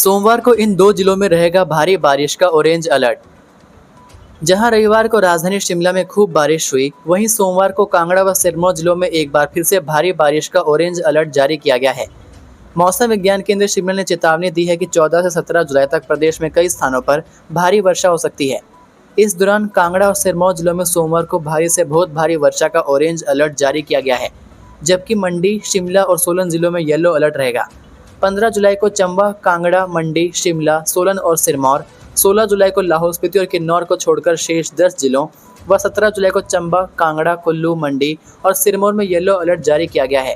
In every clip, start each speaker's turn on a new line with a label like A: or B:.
A: सोमवार को इन दो जिलों में रहेगा भारी बारिश का ऑरेंज अलर्ट। जहां रविवार को राजधानी शिमला में खूब बारिश हुई, वहीं सोमवार को कांगड़ा व सिरमौर जिलों में एक बार फिर से भारी बारिश का ऑरेंज अलर्ट जारी किया गया है। मौसम विज्ञान केंद्र शिमला ने चेतावनी दी है कि 14 से 17 जुलाई तक प्रदेश में कई स्थानों पर भारी वर्षा हो सकती है। इस दौरान कांगड़ा और सिरमौर जिलों में सोमवार को भारी से बहुत भारी वर्षा का ऑरेंज अलर्ट जारी किया गया है, जबकि मंडी, शिमला और सोलन जिलों में येलो अलर्ट रहेगा। 15 जुलाई को चंबा, कांगड़ा, मंडी, शिमला, सोलन और सिरमौर, 16 जुलाई को लाहौल स्पीति और किन्नौर को छोड़कर शेष 10 जिलों व 17 जुलाई को चंबा, कांगड़ा, कुल्लू, मंडी और सिरमौर में येलो अलर्ट जारी किया गया है।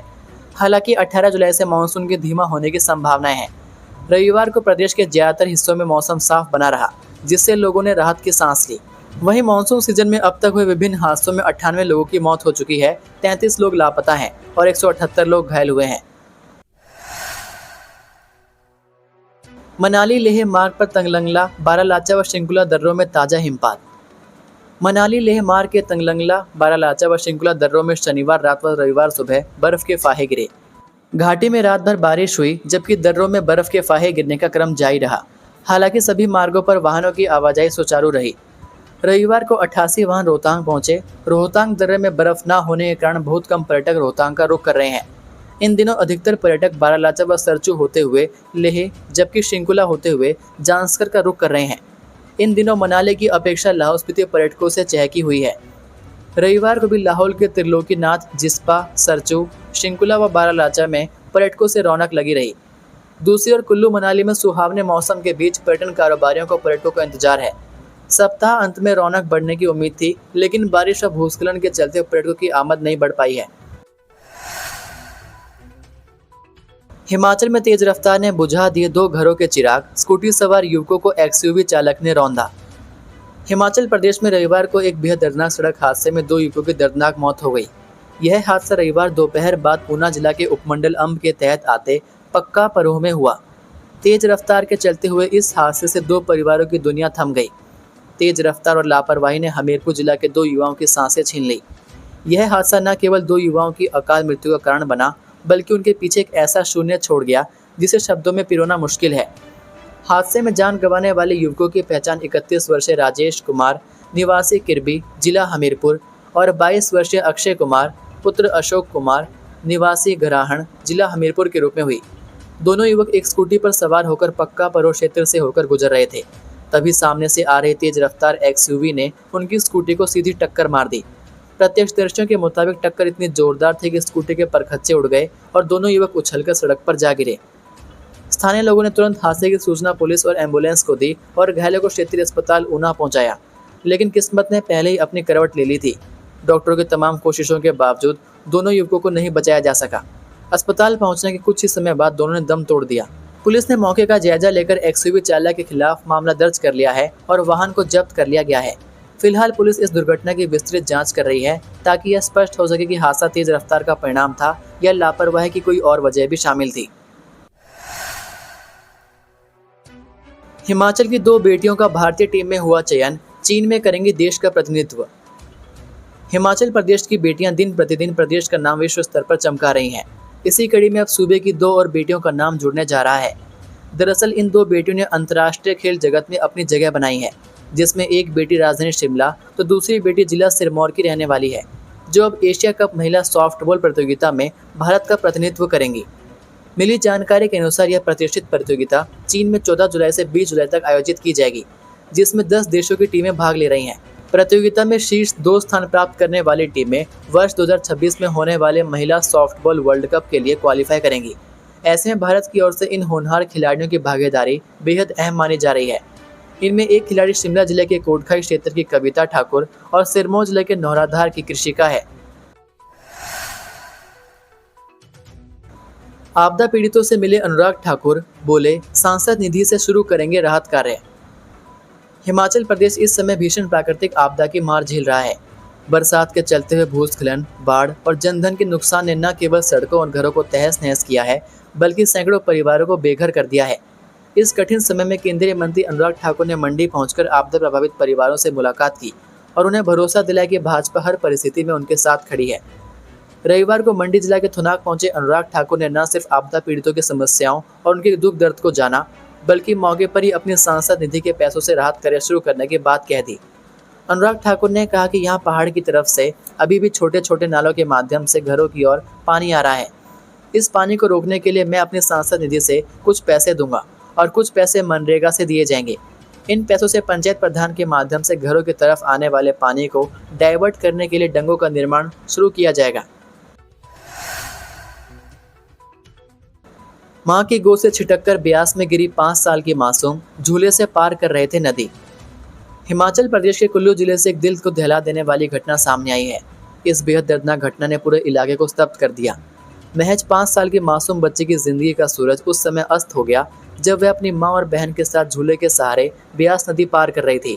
A: हालांकि 18 जुलाई से मानसून के धीमा होने की संभावनाएं हैं। रविवार को प्रदेश के ज्यादातर हिस्सों में मौसम साफ बना रहा, जिससे लोगों ने राहत की सांस ली। वहीं मानसून सीजन में अब तक हुए विभिन्न हादसों में 98 लोगों की मौत हो चुकी है, 33 लोग लापता हैं और 178 लोग घायल हुए हैं। मनाली लेह मार्ग पर तंगलंगला, बारालाचा व शिंकुला दर्रों में ताजा हिमपात। मनाली लेह मार्ग के तंगलंगला, बारालाचा व शिंकुला दर्रों में शनिवार रात व रविवार सुबह बर्फ के फाहे गिरे। घाटी में रात भर बारिश हुई, जबकि दर्रों में बर्फ के फाहे गिरने का क्रम जारी रहा। हालांकि सभी मार्गों पर वाहनों की आवाजाही सुचारू रही। रविवार को 88 वाहन रोहतांग पहुंचे। रोहतांग दर्रे में बर्फ न होने के कारण बहुत कम पर्यटक रोहतांग का रुख कर रहे हैं। इन दिनों अधिकतर पर्यटक बारालाचा व सरचू होते हुए लेह, जबकि शिंकुला होते हुए जांस्कर का रुख कर रहे हैं। इन दिनों मनाली की अपेक्षा लाहौल स्पीति पर्यटकों से चहकी हुई है। रविवार को भी लाहौल के त्रिलोकीनाथ, जिस्पा, सरचू, शिंकुला व बारालाचा में पर्यटकों से रौनक लगी रही। दूसरी ओर कुल्लू मनाली में सुहावने मौसम के बीच पर्यटन कारोबारियों को पर्यटकों का इंतजार है। सप्ताह अंत में रौनक बढ़ने की उम्मीद थी, लेकिन बारिश और भूस्खलन के चलते पर्यटकों की आमद नहीं बढ़ पाई है। हिमाचल में तेज रफ्तार ने बुझा दिए 2 घरों के चिराग, स्कूटी सवार युवकों को एक्सयूवी चालक ने रौंदा। हिमाचल प्रदेश में रविवार को एक बेहद दर्दनाक सड़क हादसे में 2 युवकों की दर्दनाक मौत हो गई। यह हादसा रविवार दोपहर बाद ऊना जिला के उपमंडल अंब के तहत आते पक्का परोह में हुआ। तेज रफ्तार के चलते हुए इस हादसे से 2 परिवारों की दुनिया थम गई। तेज रफ्तार और लापरवाही ने हमीरपुर जिला के 2 युवाओं की सांसें छीन ली। यह हादसा न केवल 2 युवाओं की अकाल मृत्यु का कारण बना, बल्कि उनके पीछे एक ऐसा शून्य छोड़ गया जिसे शब्दों में पिरोना मुश्किल है। हादसे में जान गंवाने वाले युवकों की पहचान 31 वर्षीय राजेश कुमार, निवासी किरबी, जिला हमीरपुर और 22 वर्षीय अक्षय कुमार, पुत्र अशोक कुमार, निवासी गराहण, जिला हमीरपुर के रूप में हुई। दोनों युवक एक स्कूटी पर सवार होकर पक्का परो क्षेत्र से होकर गुजर रहे थे। तभी सामने से आ रही तेज रफ्तार एक्सयूवी ने उनकी स्कूटी को सीधी टक्कर मार दी। प्रत्यक्षदर्शियों के मुताबिक टक्कर इतनी जोरदार थी कि स्कूटी के परखच्चे उड़ गए और दोनों युवक उछलकर सड़क पर जा गिरे। स्थानीय लोगों ने तुरंत हादसे की सूचना पुलिस और एम्बुलेंस को दी और घायलों को क्षेत्रीय अस्पताल ऊना पहुंचाया, लेकिन किस्मत ने पहले ही अपनी करवट ले ली थी। डॉक्टरों की तमाम कोशिशों के बावजूद दोनों युवकों को नहीं बचाया जा सका। अस्पताल पहुंचने के कुछ ही समय बाद दोनों ने दम तोड़ दिया। पुलिस ने मौके का जायजा लेकर एक्सयूवी चालक के खिलाफ मामला दर्ज कर लिया है और वाहन को जब्त कर लिया गया है। फिलहाल पुलिस इस दुर्घटना की विस्तृत जांच कर रही है, ताकि यह स्पष्ट हो सके कि हादसा तेज रफ्तार का परिणाम था या लापरवाही की कोई और वजह भी शामिल थी। हिमाचल की 2 बेटियों का भारतीय टीम में हुआ चयन, चीन में करेंगी देश का प्रतिनिधित्व। हिमाचल प्रदेश की बेटियां दिन प्रतिदिन प्रदेश का नाम विश्व स्तर पर चमका रही हैं। इसी कड़ी में अब सूबे की 2 और बेटियों का नाम जुड़ने जा रहा है। दरअसल इन 2 बेटियों ने अंतर्राष्ट्रीय खेल जगत में अपनी जगह बनाई है, जिसमें एक बेटी राजधानी शिमला तो दूसरी बेटी जिला सिरमौर की रहने वाली है, जो अब एशिया कप महिला सॉफ्टबॉल प्रतियोगिता में भारत का प्रतिनिधित्व करेंगी। मिली जानकारी के अनुसार यह प्रतिष्ठित प्रतियोगिता चीन में 14 जुलाई से 20 जुलाई तक आयोजित की जाएगी, जिसमें 10 देशों की टीमें भाग ले रही हैं। प्रतियोगिता में शीर्ष 2 स्थान प्राप्त करने वाली टीमें वर्ष 2026 में होने वाले महिला सॉफ्टबॉल वर्ल्ड कप के लिए क्वालिफाई करेंगी। ऐसे में भारत की ओर से इन होनहार खिलाड़ियों की भागीदारी बेहद अहम मानी जा रही है। इनमें एक खिलाड़ी शिमला जिले के कोटखाई क्षेत्र की कविता ठाकुर और सिरमौर जिले के नौराधार की कृषिका है। आपदा पीड़ितों से मिले अनुराग ठाकुर बोले, सांसद निधि से शुरू करेंगे राहत कार्य। हिमाचल प्रदेश इस समय भीषण प्राकृतिक आपदा की मार झेल रहा है। बरसात के चलते हुए भूस्खलन, बाढ़ और जनधन के नुकसान ने न केवल सड़कों और घरों को तहस नहस किया है, बल्कि सैकड़ों परिवारों को बेघर कर दिया है। इस कठिन समय में केंद्रीय मंत्री अनुराग ठाकुर ने मंडी पहुंचकर आपदा प्रभावित परिवारों से मुलाकात की और उन्हें भरोसा दिलाया कि भाजपा हर परिस्थिति में उनके साथ खड़ी है। रविवार को मंडी जिला के थुनाग पहुंचे अनुराग ठाकुर ने न सिर्फ आपदा पीड़ितों की समस्याओं और उनके दुख दर्द को जाना, बल्कि मौके पर ही अपनी सांसद निधि के पैसों से राहत कार्य शुरू करने की बात कह दी। अनुराग ठाकुर ने कहा कि यहाँ पहाड़ की तरफ से अभी भी छोटे छोटे नालों के माध्यम से घरों की ओर पानी आ रहा है। इस पानी को रोकने के लिए मैं अपनी सांसद निधि से कुछ पैसे दूंगा और कुछ पैसे मनरेगा से दिए जाएंगे। इन पैसों से पंचायत प्रधान के माध्यम से घरों की तरफ आने वाले पानी को डाइवर्ट करने के लिए डंगों का निर्माण शुरू किया जाएगा। मां की गोद से छिटककर ब्यास में गिरी 5 साल की मासूम, झूले से पार कर रहे थे नदी। हिमाचल प्रदेश के कुल्लू जिले से एक दिल को दहला देने वाली घटना सामने आई है। इस बेहद दर्दनाक घटना ने पूरे इलाके को स्तब्ध कर दिया। महज 5 साल की मासूम बच्ची की जिंदगी का सूरज उस समय अस्त हो गया जब वह अपनी मां और बहन के साथ झूले के सहारे ब्यास नदी पार कर रही थी।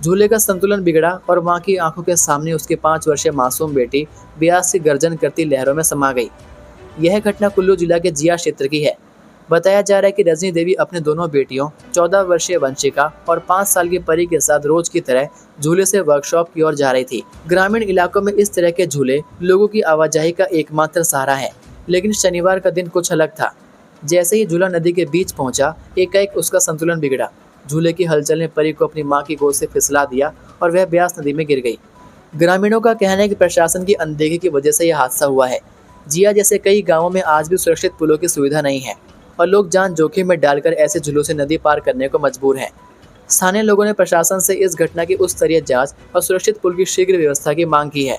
A: झूले का संतुलन बिगड़ा और मां की आंखों के सामने उसकी 5 वर्षीय मासूम बेटी ब्यास की गर्जन करती लहरों में समा गई। यह घटना कुल्लू जिला के जिया क्षेत्र की है। बताया जा रहा है कि रजनी देवी अपने दोनों बेटियों 14 वर्षीय वंशिका और 5 साल की परी के साथ रोज की तरह झूले से वर्कशॉप की ओर जा रही थी। ग्रामीण इलाकों में इस तरह के झूले लोगों की आवाजाही का एकमात्र सहारा है, लेकिन शनिवार का दिन कुछ अलग था। जैसे ही झूला नदी के बीच पहुंचा, एकाएक उसका संतुलन बिगड़ा। झूले की हलचल ने परी को अपनी मां की गोद से फिसला दिया और वह ब्यास नदी में गिर गई। ग्रामीणों का कहना है कि प्रशासन की अनदेखी की वजह से यह हादसा हुआ है। जिया जैसे कई गाँवों में आज भी सुरक्षित पुलों की सुविधा नहीं है और लोग जान जोखिम में डालकर ऐसे झूलों से नदी पार करने को मजबूर हैं। स्थानीय लोगों ने प्रशासन से इस घटना की उच्च स्तरीय जांच और सुरक्षित पुल की शीघ्र व्यवस्था की मांग की है।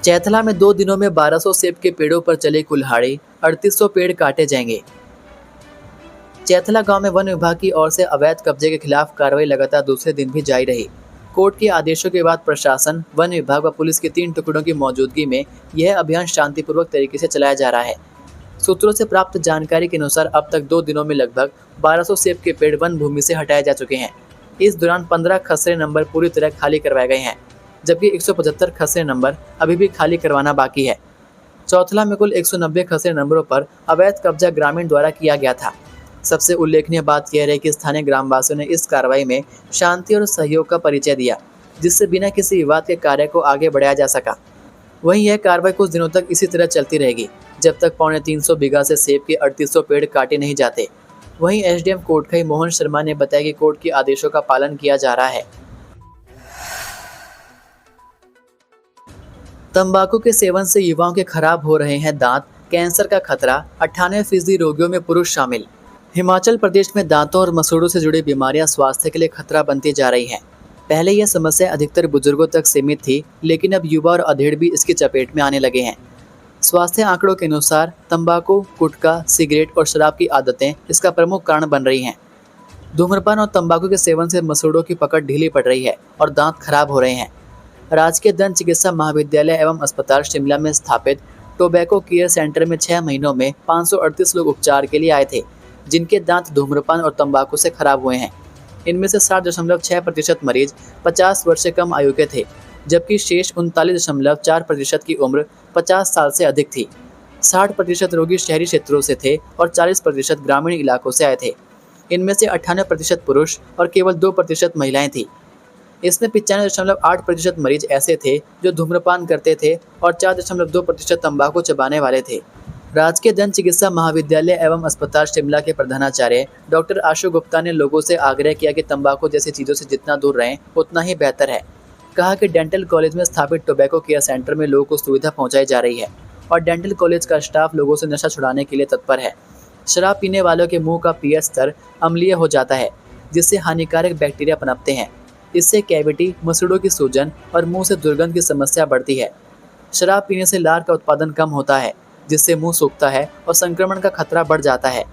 A: चैथला में 2 दिनों में 1200 सेब के पेड़ों पर चले कुल्हाड़ी, 3800 पेड़ काटे जाएंगे। चैथला गांव में वन विभाग की ओर से अवैध कब्जे के खिलाफ कार्रवाई लगातार दूसरे दिन भी जारी रही। कोर्ट के आदेशों के बाद प्रशासन, वन विभाग व पुलिस की 3 टुकड़ों की मौजूदगी में यह अभियान शांतिपूर्वक तरीके से चलाया जा रहा है। सूत्रों से प्राप्त जानकारी के अनुसार अब तक 2 दिनों में लगभग 1200 सेब के पेड़ वन भूमि से हटाए जा चुके हैं। इस दौरान 15 खसरे नंबर पूरी तरह खाली करवाए गए हैं, जबकि 175 खसरे नंबर अभी भी खाली करवाना बाकी है। चौथला में कुल 190 खसरे नंबरों पर अवैध कब्जा ग्रामीण द्वारा किया गया था। सबसे उल्लेखनीय बात यह है कि स्थानीय ग्रामवासियों ने इस कार्रवाई में शांति और सहयोग का परिचय दिया, जिससे बिना किसी विवाद के कार्य को आगे बढ़ाया जा सका। वहीं यह कार्रवाई कुछ दिनों तक इसी तरह चलती रहेगी, जब तक 350 बीघा से सेब के 3800 पेड़ काटे नहीं जाते। वहीं एसडीएम कोटखाई मोहन शर्मा ने बताया कि कोर्ट के आदेशों का पालन किया जा रहा है। तंबाकू के सेवन से युवाओं के खराब हो रहे हैं दांत, कैंसर का खतरा, 98% रोगियों में पुरुष शामिल। हिमाचल प्रदेश में दांतों और मसूड़ों से जुड़ी बीमारियां स्वास्थ्य के लिए खतरा बनती जा रही हैं। पहले यह समस्या अधिकतर बुजुर्गों तक सीमित थी, लेकिन अब युवा और अधेड़ भी इसकी चपेट में आने लगे हैं। स्वास्थ्य आंकड़ों के अनुसार तंबाकू, गुटखा, सिगरेट और शराब की आदतें इसका प्रमुख कारण बन रही हैं। धूम्रपान और तंबाकू के सेवन से मसूड़ों की पकड़ ढीली पड़ रही है और दांत खराब हो रहे हैं। राजकीय दंत चिकित्सा महाविद्यालय एवं अस्पताल शिमला में स्थापित टोबैको केयर सेंटर में 6 महीनों में 538 लोग उपचार के लिए आए थे, जिनके दांत धूम्रपान और तंबाकू से खराब हुए हैं। इनमें से 60.6% मरीज 50 वर्ष से कम आयु के थे, जबकि शेष 39.4% की उम्र 50 साल से अधिक थी। 60% रोगी शहरी क्षेत्रों से थे और 40% ग्रामीण इलाकों से आए थे। इनमें से 98% पुरुष और केवल 2% महिलाएं थी। इसमें 95.8% मरीज ऐसे थे जो धूम्रपान करते थे और 4.2% तंबाकू चबाने वाले थे। राजकीय दंत चिकित्सा महाविद्यालय एवं अस्पताल शिमला के प्रधानाचार्य डॉक्टर आशु गुप्ता ने लोगों से आग्रह किया कि तंबाकू जैसी चीज़ों से जितना दूर रहें उतना ही बेहतर है। कहा कि डेंटल कॉलेज में स्थापित टोबैको केयर सेंटर में लोगों को सुविधा पहुंचाई जा रही है और डेंटल कॉलेज का स्टाफ लोगों से नशा छुड़ाने के लिए तत्पर है। शराब पीने वालों के मुंह का पीएच स्तर अम्लीय हो जाता है, जिससे हानिकारक बैक्टीरिया पनपते हैं। इससे कैविटी, मसूड़ों की सूजन और मुंह से दुर्गंध की समस्या बढ़ती है। शराब पीने से लार का उत्पादन कम होता है, जिससे मुंह सूखता है और संक्रमण का खतरा बढ़ जाता है।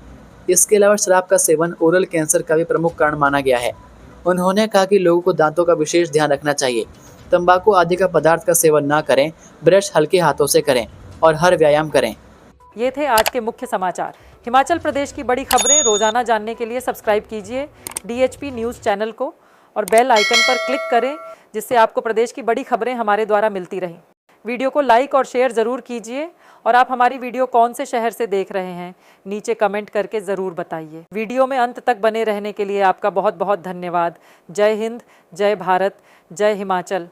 A: इसके अलावा शराब का सेवन ओरल कैंसर का भी प्रमुख कारण माना गया है। उन्होंने कहा कि लोगों को दांतों का विशेष ध्यान रखना चाहिए। तंबाकू आदि का पदार्थ का सेवन ना करें, ब्रश हल्के हाथों से करें और हर व्यायाम करें।
B: ये थे आज के मुख्य समाचार। हिमाचल प्रदेश की बड़ी खबरें रोजाना जानने के लिए सब्सक्राइब कीजिए DHP न्यूज़ चैनल को और बेल आइकन पर क्लिक करें, जिससे आपको प्रदेश की बड़ी खबरें हमारे द्वारा मिलती रहें। वीडियो को लाइक और शेयर ज़रूर कीजिए और आप हमारी वीडियो कौन से शहर से देख रहे हैं नीचे कमेंट करके ज़रूर बताइए। वीडियो में अंत तक बने रहने के लिए आपका बहुत बहुत धन्यवाद। जय हिंद, जय भारत, जय हिमाचल।